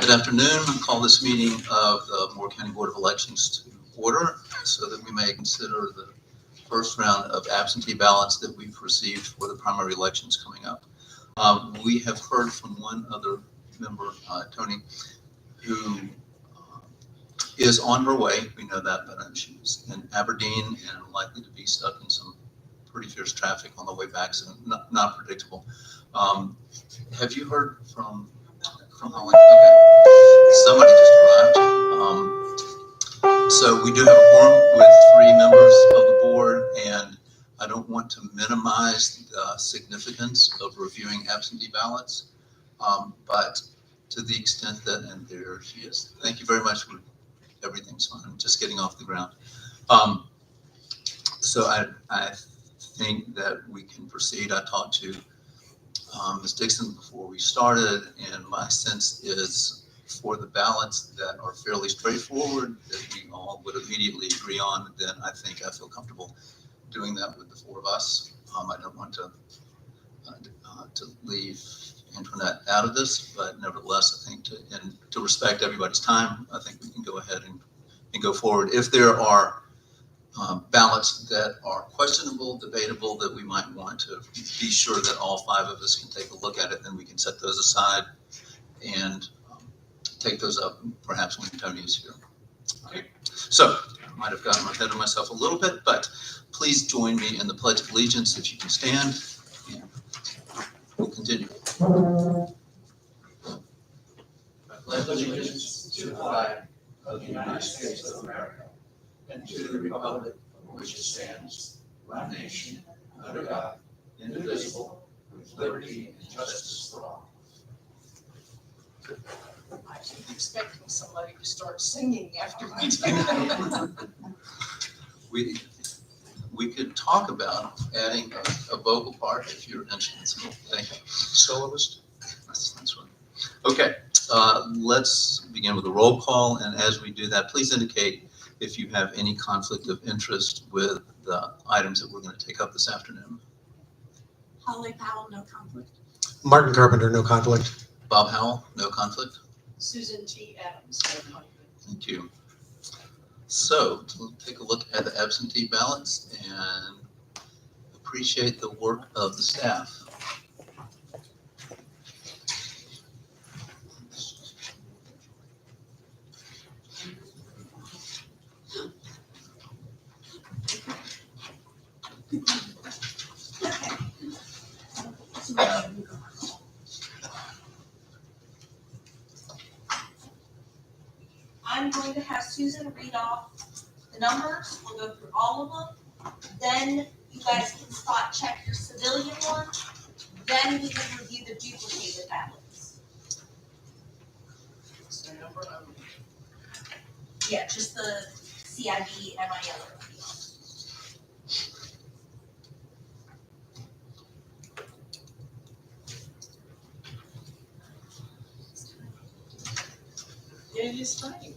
Good afternoon. I call this meeting of the Moore County Board of Elections to order so that we may consider the first round of absentee ballots that we've received for the primary elections coming up. We have heard from one other member, Tony, who is on her way. We know that, but she's in Aberdeen and likely to be stuck in some pretty fierce traffic on the way back, so not predictable. Have you heard from Holly? Okay, somebody just arrived. So we do have a quorum with 3 members of the board, and I don't want to minimize the significance of reviewing absentee ballots, but to the extent that, and there she is. Thank you very much. Everything's fine. I'm just getting off the ground. So I think that we can proceed. I talked to Ms. Dixon before we started, and my sense is for the ballots that are fairly straightforward that we all would immediately agree on, then I think I feel comfortable doing that with the 4 of us. I don't want to leave Antoinette out of this, but nevertheless, I think to respect everybody's time, I think we can go ahead and go forward. If there are ballots that are questionable, debatable, that we might want to be sure that all 5 of us can take a look at it, then we can set those aside and take those up perhaps when Tony is here. Okay. So I might have gotten ahead of myself a little bit, but please join me in the Pledge of Allegiance if you can stand, and we'll continue. I pledge allegiance to the flag of the United States of America and to the republic for which it stands, one nation, under God, indivisible, with liberty and justice for all. I keep expecting somebody to start singing after we do that. We could talk about adding a vocal part if you're interested. Thank you. Soloist? That's right. Okay, let's begin with a roll call, and as we do that, please indicate if you have any conflict of interest with the items that we're going to take up this afternoon. Holly Powell, no conflict. Martin Carpenter, no conflict. Bob Howell, no conflict. Susan T. Adams, no conflict. Thank you. So we'll take a look at the absentee ballots and appreciate the work of the staff. I'm going to have Susan read off the numbers. We'll go through all of them. Then you guys can spot check your civilian one. Then we can review the duplicated ballots. So number only. Yeah, just the CID, MIL. Yeah, it is funny.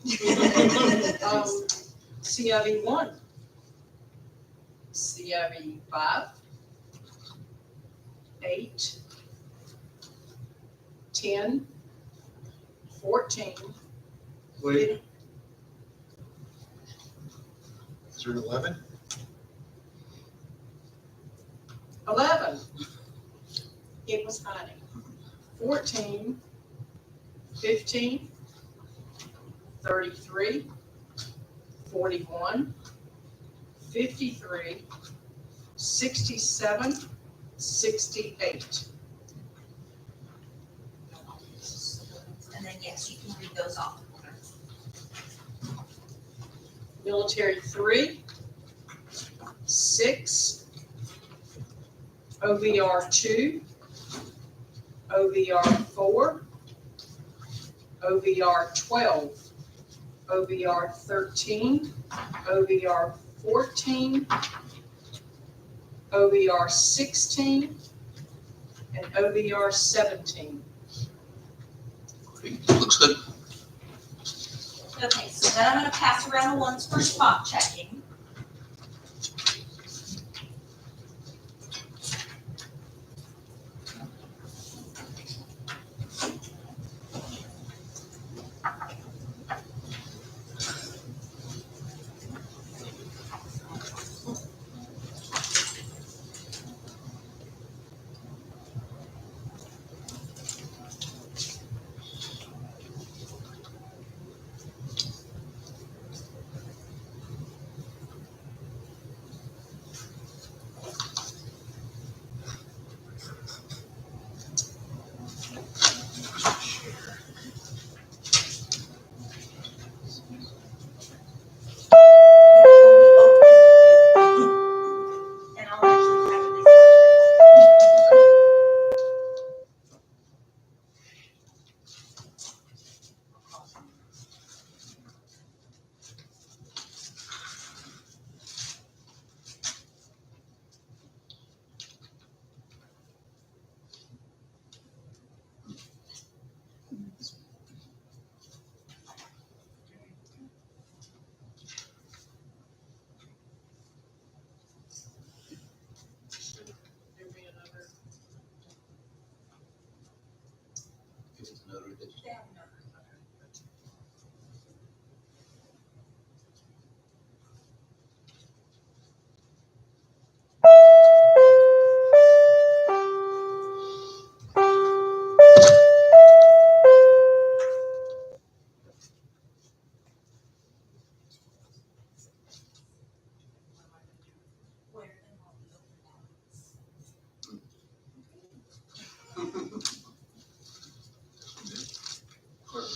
CIV 1, CIV 5, 8, 10, 14. Wait. Is there an 11? 11. It was hiding. 14, 15, 33, 41, 53, 67, 68. And then yes, you can read those off. Military 3, 6, OVR 2, OVR 4, OVR 12, OVR 13, OVR 14, OVR 16, and OVR 17. Great. Looks good. Okay, so then I'm gonna pass around the ones for spot checking.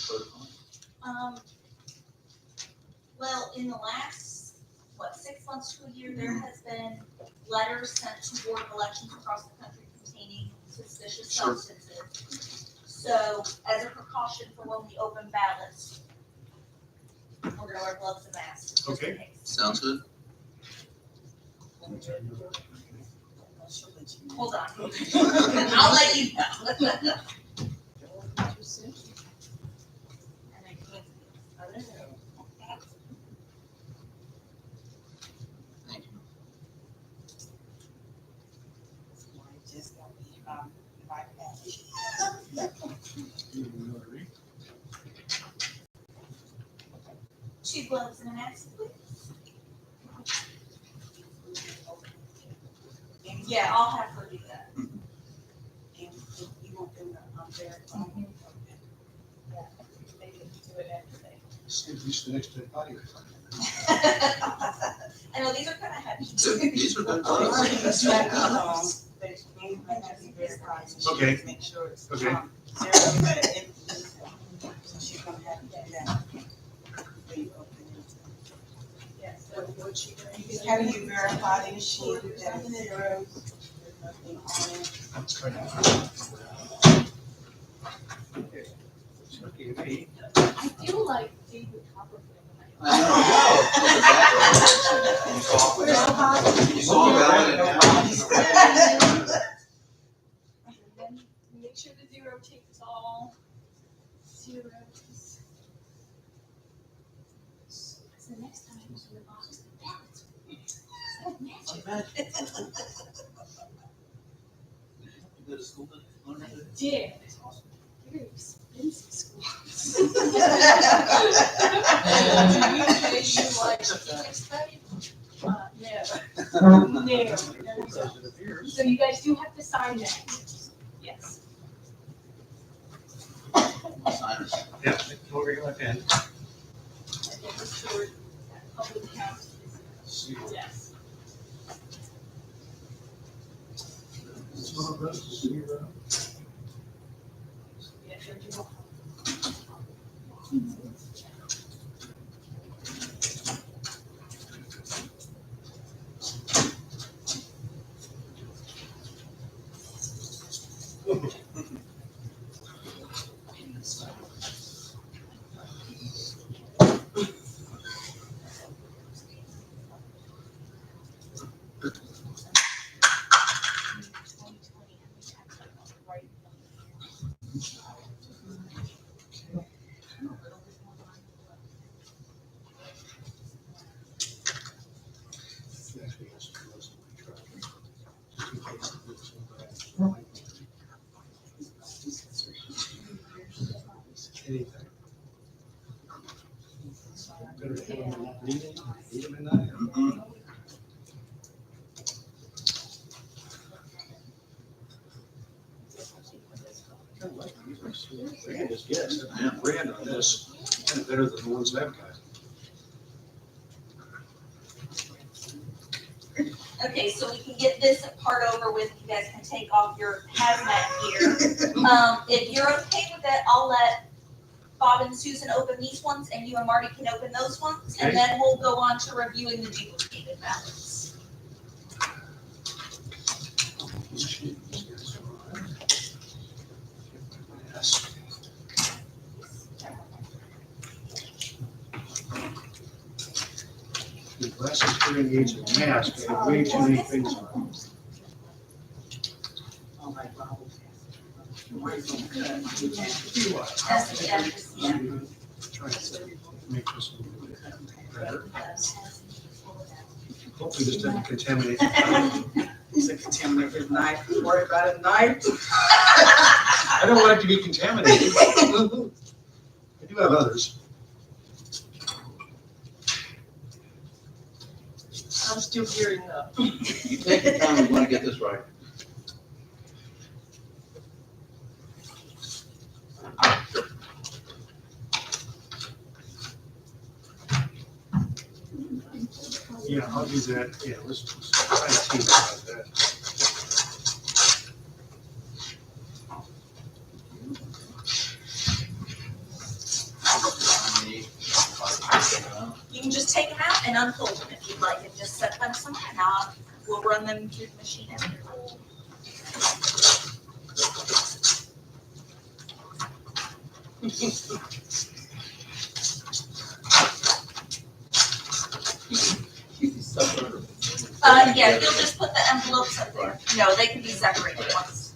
protocol? Well, in the last, 6 months to a year, there has been letters sent to Board of Elections across the country containing suspicious Sure. substances. So as a precaution for when we open ballots, we're gonna wear gloves and masks, just in Okay. case. Sounds good. Hold on. I'll let you know. And I can't. Thank you. Just gonna be, right back. Two gloves and a mask, please. Yeah, I'll have her do that. And you want them to, verify. They can do it after they. Use the next body. I know, these are kind of heavy. These are good Already gloves. instructed, they have to be verified, so she Okay. has to make sure it's, Okay. zero to empty. So she's gonna have to do that. Before you open it. Yes, so what she gonna do? How do you verify the machine that it's zeros? There's nothing on it. That's correct. I feel like David Copperfield when I. I know. You saw that? And then make sure the zero takes all zeros. So next time I open the box, the ballots. You go to school to learn how to? Did. Very expensive school. Do you like physics study? No. No. So you guys do have to sign that. Yes. Signers. Yeah, over your left hand. And then the short, that public count is, yes. Yeah, sure do. Anything. Better to have them not reading, read them at night. Mhm. I can just guess, I'm brand on this, kind of better than the ones I've got. Okay, so we can get this part over with, you guys can take off your hazmat gear. If you're okay with it, I'll let Bob and Susan open these ones, and you and Marty can open those ones, and Okay. then we'll go on to reviewing the duplicated ballots. Yes. The glasses hearing aids and mask, I have way too many things on. Oh my God. That's the address, yeah. Try to make this a little bit better. Hopefully this doesn't contaminate. It's a contaminated knife, worry about a knife. I don't want it to be contaminated. I do have others. I'm still gearing up. You take your time, we want to get this right. Yeah, I'll do that. Yeah, let's try to team about that. You can just take them out and unfold them if you'd like, and just set them somewhere, and we'll run them through the machine after. Yeah, you'll just put the envelopes up there. No, they can be separated once.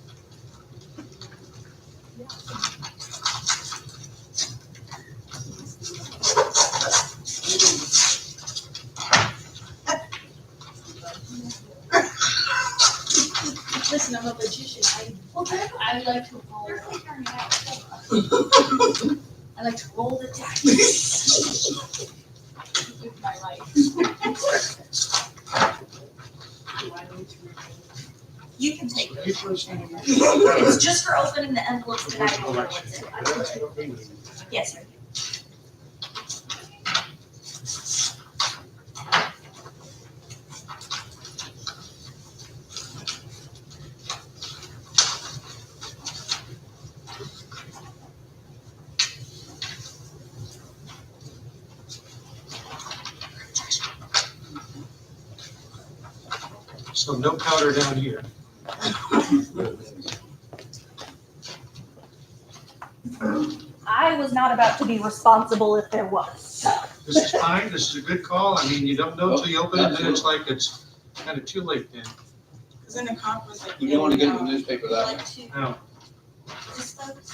Listen, I'm a magician. I like to roll. I like to roll the dice. With my life. Do I need to remove? You can take those. It's just for opening the envelopes that I don't know what's in. Yes, sir. So no powder down here. I was not about to be responsible if there was. This is fine, this is a good call. I mean, you don't know until you open it, then it's like it's kind of too late then. Because in the conference. You don't want to get in the newspaper that way. Like to No, dispose.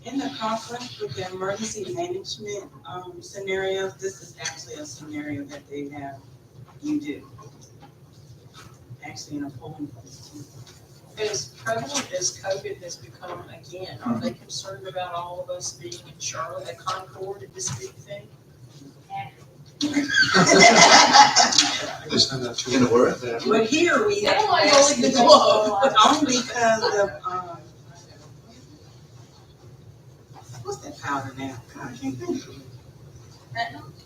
In the conference with the emergency management scenarios, this is actually a scenario that they have you do. Actually in a polling place too. As prevalent as COVID has become again, are they concerned about all of us being in Charlotte at Concord at this big thing? I guess I'm not too Gonna worried work. about that. But here we have. They don't like rolling the dice. Only because of, what's that powder now? I can't think of it.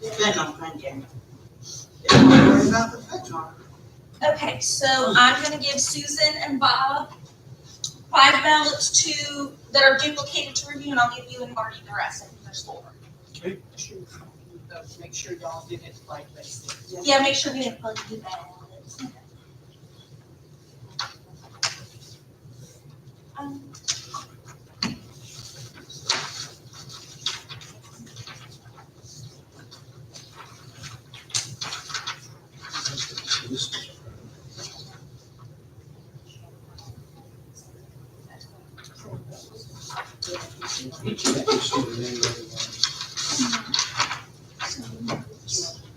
Fentanyl, thank you. Don't worry about the fentanyl. Okay, so I'm gonna give Susan and Bob 5 ballots that are duplicated to review, and I'll give you and Marty the rest, I think there's 4. Make sure y'all did it like they said. Yeah, make sure we didn't plug the ballots.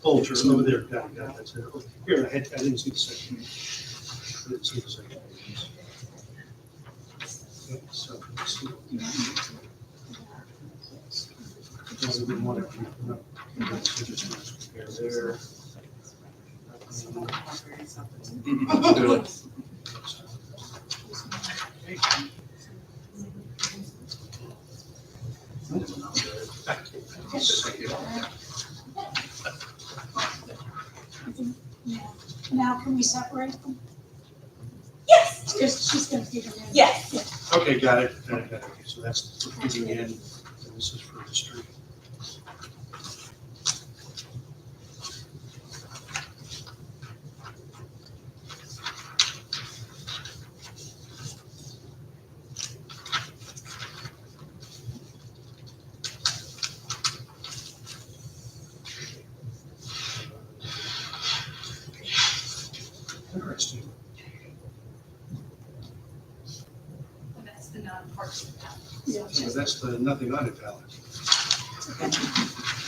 Bolter over there, got it, that's it. Here, I didn't see the second. I didn't see the second. Okay, so, let's see. Because we want to keep them up. So just compare there. Now, can we separate them? Yes, Because she's gonna figure it out. yes. Okay, got it. Okay, so that's for feeding in, and this is for the street. Interesting. And that's the non-partisan ballot. So that's the nothing on it ballot.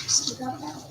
Still got a ballot.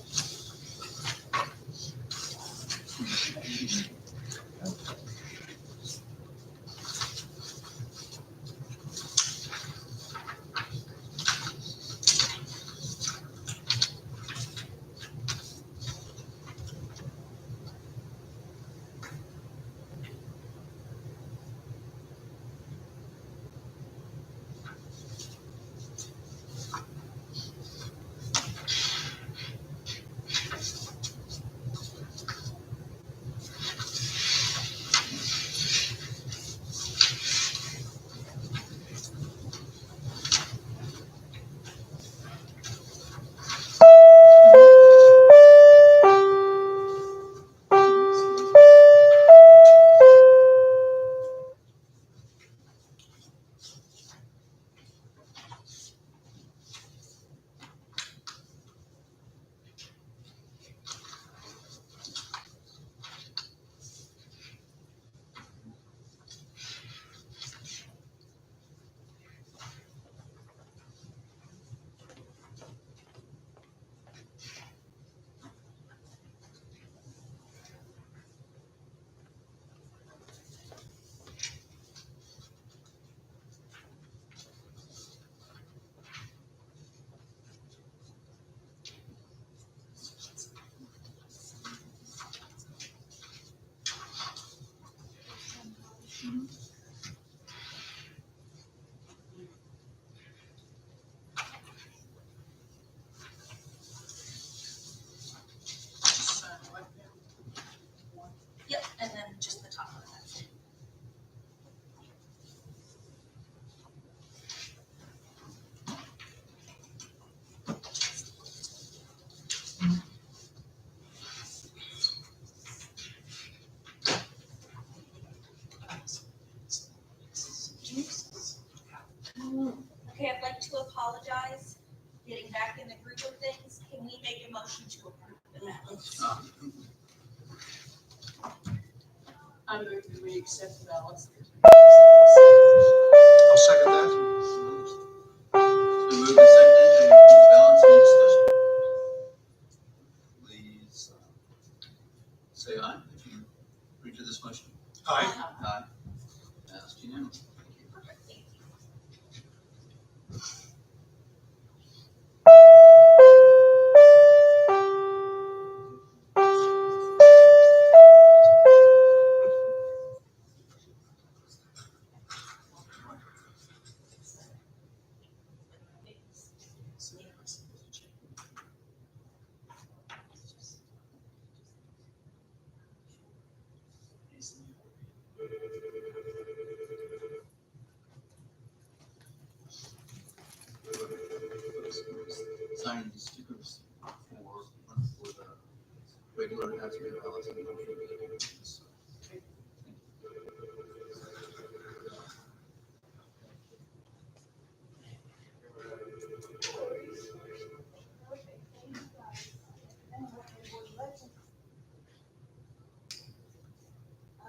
apologize, getting back in the groove of things. Can we make a motion to approve the ballots? I move that we accept the ballots. I'll second that. So moved and seconded to approve the balance. Any discussion? Please say aye if you agree to this motion. Aye. Aye. Passed unanimously. Thank you. Perfect, thank you. Signing these stickers for the regular absentee ballots and the motion meetings.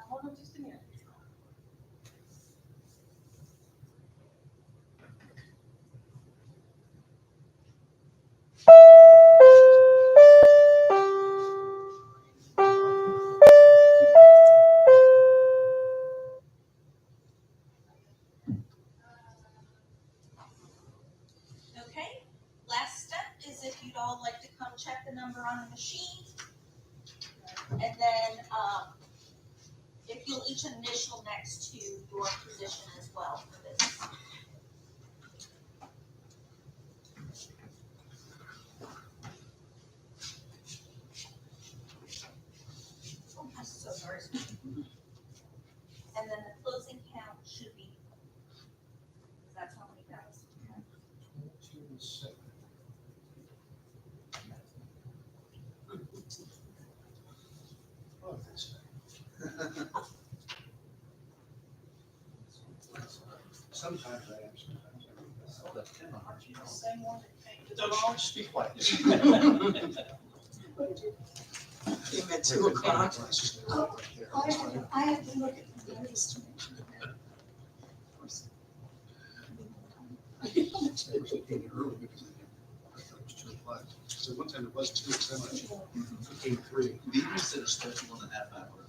Hold on just a minute. Okay, last step is if you'd all like to come check the number on the machine. And then, if you'll each initial next to your position as well for this. Oh, I'm so sorry. And then the closing count should be, that's how many ballots. Sometimes I am, sometimes I Same one that came to the don't. launch. Speak quiet. Came at 2 o'clock. I have to look at the notice to make sure that. So one time it was 2, so much. Became 3. Meetings that are scheduled in a half hour.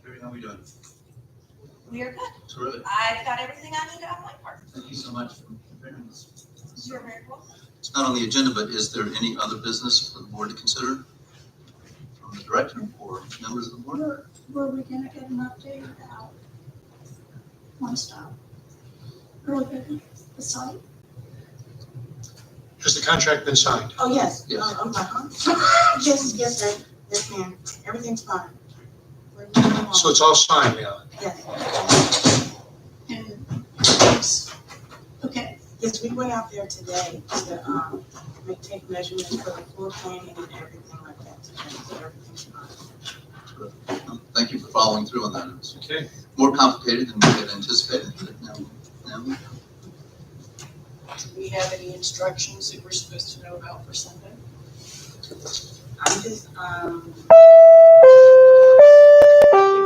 Carrie, how are we doing? We are good. Terrific. I've got everything I need on my part. Thank you so much for preparing this. You're very welcome. It's not on the agenda, but is there any other business for the board to consider? From the director or members of the board? Were we gonna get an update about One Stop? Earlier, the site? Has the contract been signed? Oh, yes. Yes. I'm like, huh? Yes, sir. Yes, ma'am. Everything's fine. We're moving along. So it's all signed now? Yes. And it's, okay, Yes, we went out there today to, take measurements for the floor planning and everything like that today, so everything's fine. Thank you for following through on that. It's Okay. more complicated than we had anticipated, but now Do we have any instructions that we're supposed to know about for Sunday? I'm just, if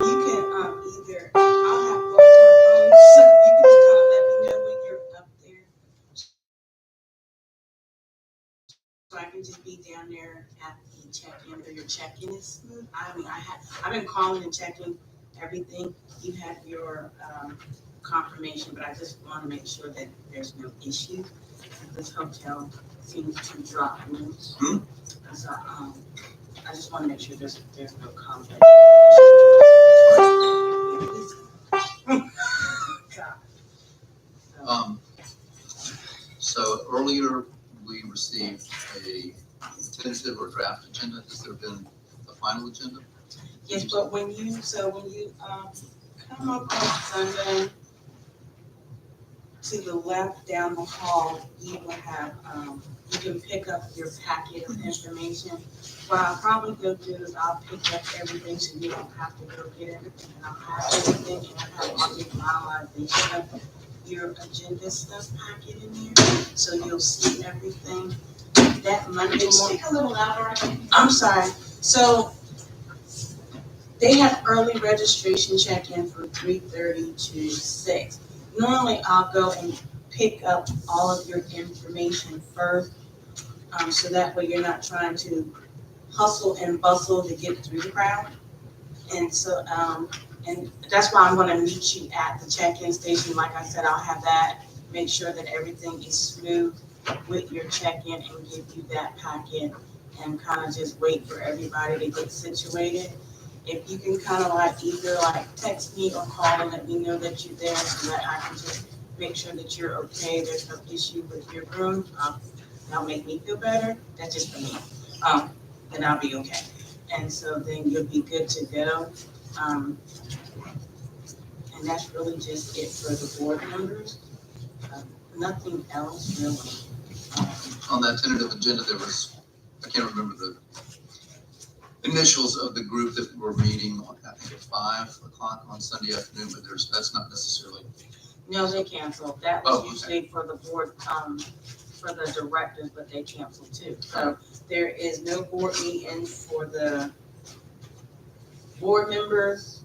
you can, either, I'll have both my phones, so you can just kind of let me know when you're up there. So I can just be down there at the check-in, or your check-in is smooth. I've been calling and checking everything. You have your, confirmation, but I just want to make sure that there's no issue. This hotel seems to drop rooms. So, I just want to make sure there's no conflict. God. So, So earlier, we received a tentative or draft agenda. Has there been a final agenda? Yes, but when you come up on Sunday, to the left down the hall, you will have, you can pick up your packet of information. What I'll probably go do is I'll pick up everything so you don't have to go get everything. And I'll have everything and I'll have all the finalization of your agenda stuff packet in there. So you'll see everything that Monday Could you morning. speak a little louder? I'm sorry. So they have early registration check-in from 3:30 to 6. Normally, I'll go and pick up all of your information first, so that way you're not trying to hustle and bustle to get through the crowd. And so, and that's why I'm gonna meet you at the check-in station. Like I said, I'll have that, make sure that everything is smooth with your check-in and give you that packet and kind of just wait for everybody to get situated. If you can kind of like either like text me or call and let me know that you're there so that I can just make sure that you're okay, there's no issue with your room, that'll make me feel better, that's just for me, then I'll be okay. And so then you'll be good to go. And that's really just it for the board members. Nothing else really. On that tentative agenda, there was, I can't remember the initials of the group that were meeting on, I think at 5 o'clock on Sunday afternoon, but that's not necessarily. No, they canceled. That was Oh, okay. usually for the board, for the directors, but they canceled too. So there is no board meeting for the board members,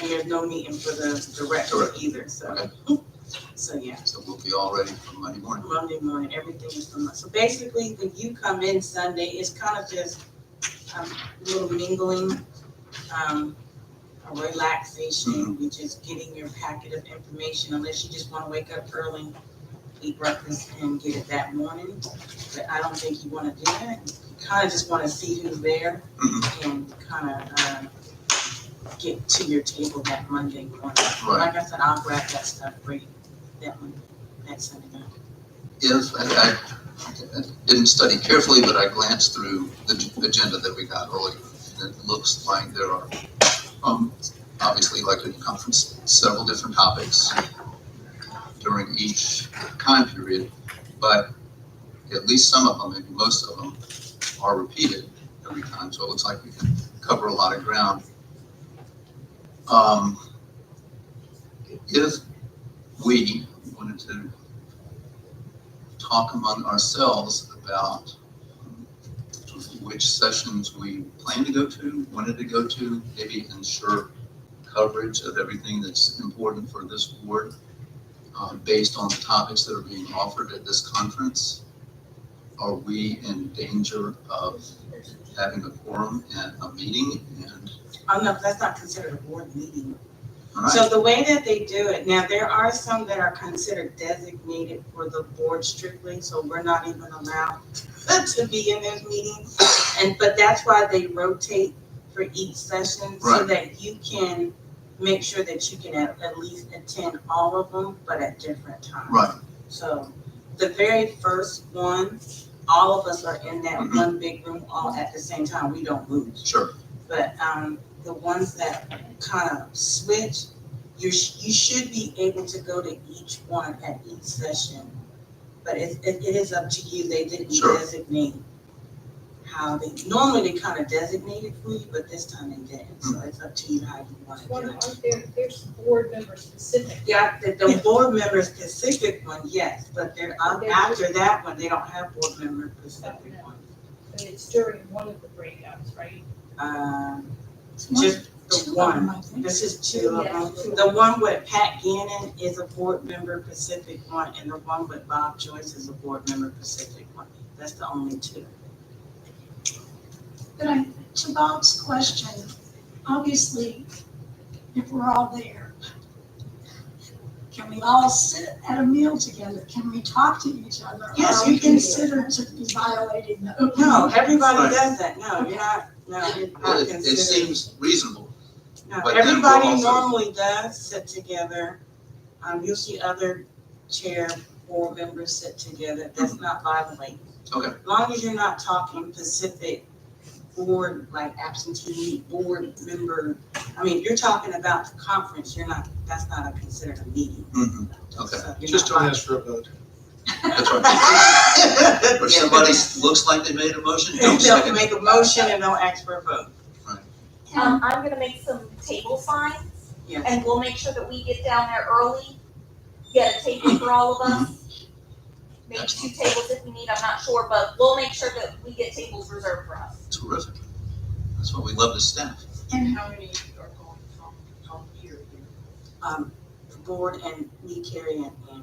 and there's no meeting for the directors either, so. Okay. So, yeah, So we'll be all ready for Monday morning. Monday morning, everything is from, so basically, when you come in Sunday, it's kind of just, a little mingling, a relaxation, you're just getting your packet of information, unless you just wanna wake up early, eat breakfast and get it that morning. But I don't think you wanna do that. You kinda just wanna see who's there and kinda, get to your table that Monday morning. Right. Like I said, I'll grab that stuff for you that Monday, that Sunday night. Yes, I didn't study carefully, but I glanced through the agenda that we got earlier. And it looks like there are, obviously, like in the conference, several different topics during each time period, but at least some of them, maybe most of them, are repeated every time. So it looks like we can cover a lot of ground. If we wanted to talk among ourselves about which sessions we plan to go to, wanted to go to, maybe ensure coverage of everything that's important for this board, based on the topics that are being offered at this conference. Are we in danger of having a quorum at a meeting? And Oh, no, that's not considered a board meeting. all right, So the way that they do it, now there are some that are considered designated for the board strictly, so we're not even allowed to be in those meetings. But that's why they rotate for each session, so Right. that you can make sure that you can at least attend all of them, but at different times. right, So the very first one, all of us are in that one big room all at the same time, we don't move. sure, But the ones that kind of switch, you should be able to go to each one at each session. But it is up to you, they didn't Sure. designate how they, normally they kind of designate it for you, but this time they didn't, so it's up to you how you want to do One, it. aren't there's board member specific. Yeah, the board member specific one, yes, but they're after that one, they don't have board member specific one. And it's during one of the breakouts, right? Just the one, this is two of them. The one with Pat Gannon is a board member Pacific one, and the one with Bob Joyce is a board member Pacific one. That's the only two. But to Bob's question, obviously, if we're all there, can we all sit at a meal together? Can we talk to each other? Yes, Are we you can. considered to be violating the open? No, meeting? everybody Right. does that. No, you're not, no, you're well, not it considered. seems reasonable. No, but then we're everybody also- normally does sit together. You'll see other chair board members sit together, that's not violating. Okay. As long as you're not talking specific board, like absentee board member, I mean, if you're talking about the conference, that's not considered a meeting. Okay, So you're Just not don't ask for a vote. that's right. Or somebody looks like they made a motion, don't They'll second. make a motion and don't ask for a vote. And I'm gonna make some table signs, Yes. and we'll make sure that we get down there early, get a table for all of us. Maybe 2 tables if we need, I'm not sure, but we'll make sure that we get tables reserved for us. Terrific. That's what we love as staff. and How many are going from here? The board and me, Carrie, and Annie.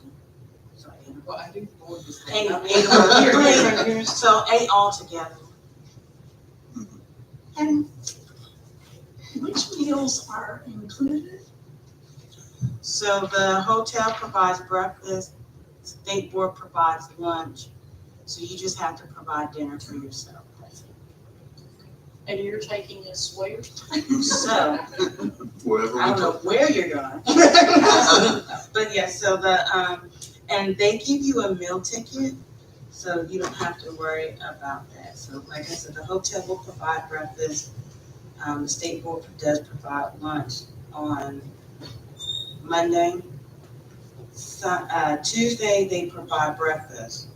So Annie. Well, I think the board is. Eight of us here. So 8 altogether. and which meals are included? So the hotel provides breakfast, state board provides lunch, so you just have to provide dinner for yourself. That's it. And you're taking us where? So, Wherever I we don't know go. where you're going. But yes, so and they give you a meal ticket, so you don't have to worry about that. So like I said, the hotel will provide breakfast, the state board does provide lunch on Monday. Tuesday, they provide breakfast.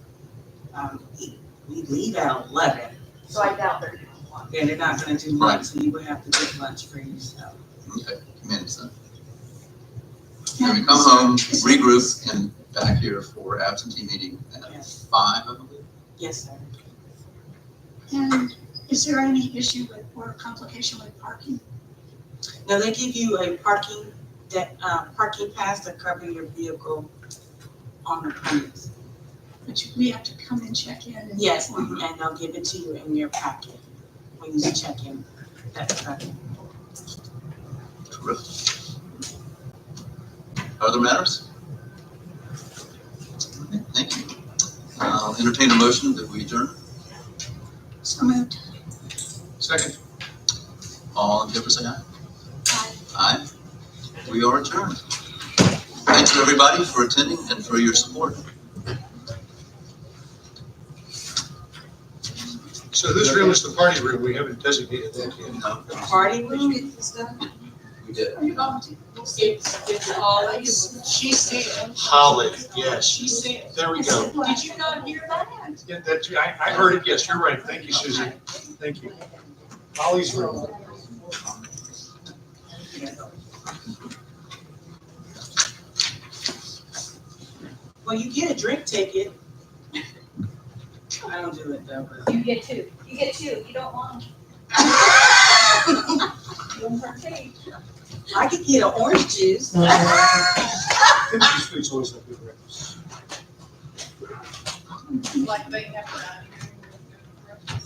We leave at 11, So I doubt they're doing one. and they're not gonna do lunch, so you would have to get lunch for yourself. Okay, manage that. Then we come home, regroup, and back here for absentee meeting at Yes. 5, I believe. Yes, sir. And is there any issue with, or complication with parking? Now, they give you a parking pass to cover your vehicle on the premise. But we have to come and check in and. Yes, and they'll give it to you in your packet when you check in. That's right. Terrific. Other matters? Okay, thank you. I'll entertain a motion that we adjourn. So moved. Second. All in favor, say aye. Aye. Aye. We are adjourned. Thanks to everybody for attending and for your support. So this room is the party room. We haven't designated that yet. No, Party room? we did. Are you going to? It's always, she said. Holly, yes. She said. There we go. Did you not hear that? Yeah, I heard it, yes, you're right. Thank you, Susan. Thank you. Holly's room. Well, you get a drink ticket. I don't do it though, but. You get 2. You get 2. You don't want. Don't partake. I could get an orange juice. Kimchi's food's always like good breakfast. Like they have around here.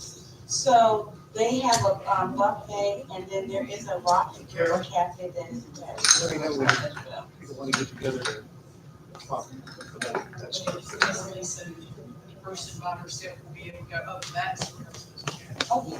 So they have a buffet, and then there is a rock and roll cafe that is attached. Let me know when people want to get together and talk about that stuff. Easily, so the person by herself will be able to go, oh, that's. Oh, yeah.